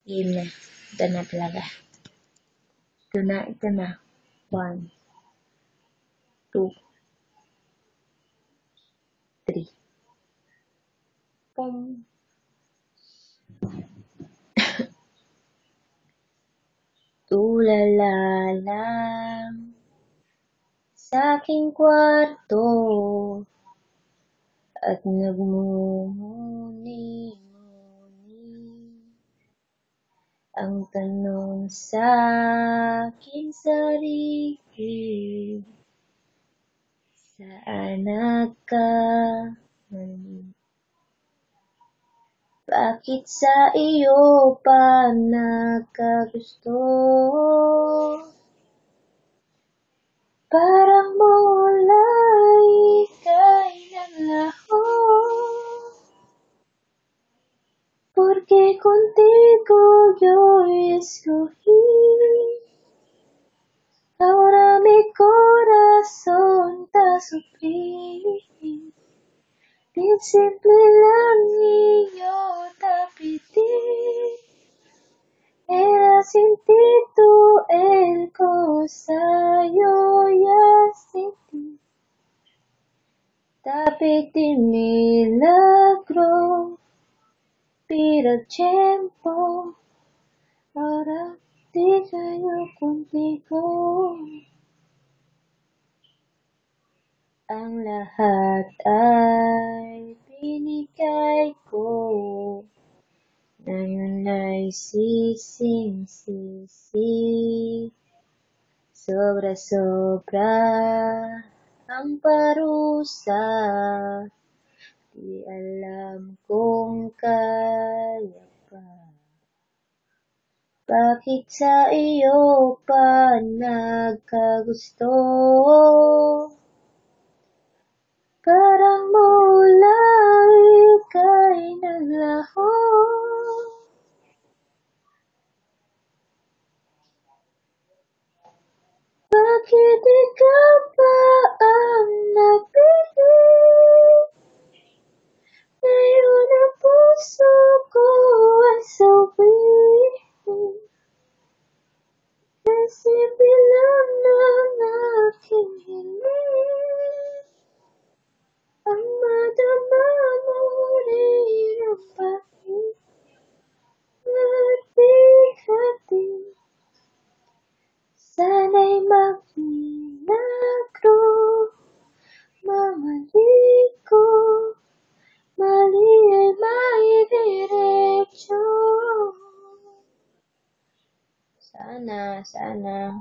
Game na. Ito na talaga. Ito na. 1, 2, 3. Pum. Tulala lang sa aking kwarto at nagmumuni-muni ang tanong sa aking sarili, saan nagkamali? Bakit sa iyo pa nagkagusto? Parang mula ika'y naglaho, porque contigo yo escogí. Ahora mi corazón te suplica. Bien simple lang iyo tapiti. Era sin ti tú el cosa yo ya sentí. Tapiti milagro, pero tiempo, ahora diga yo contigo. Ang lahat ay binigay ko, ngayon ay sising-sisi. Sobra-sobra ang parusa, di alam kung kaya pa. Bakit sa iyo pa nagkagusto? Parang mula ika'y naglaho, bakit ikaw pa ang napili? Ngayon ang puso ko ay sawi, kasi bilang ng aking hiling, ang madama mo rin ang pag-ibig at bigati. Sana'y magmilagro, mamalik ko, mali ay maidiretso. Sana.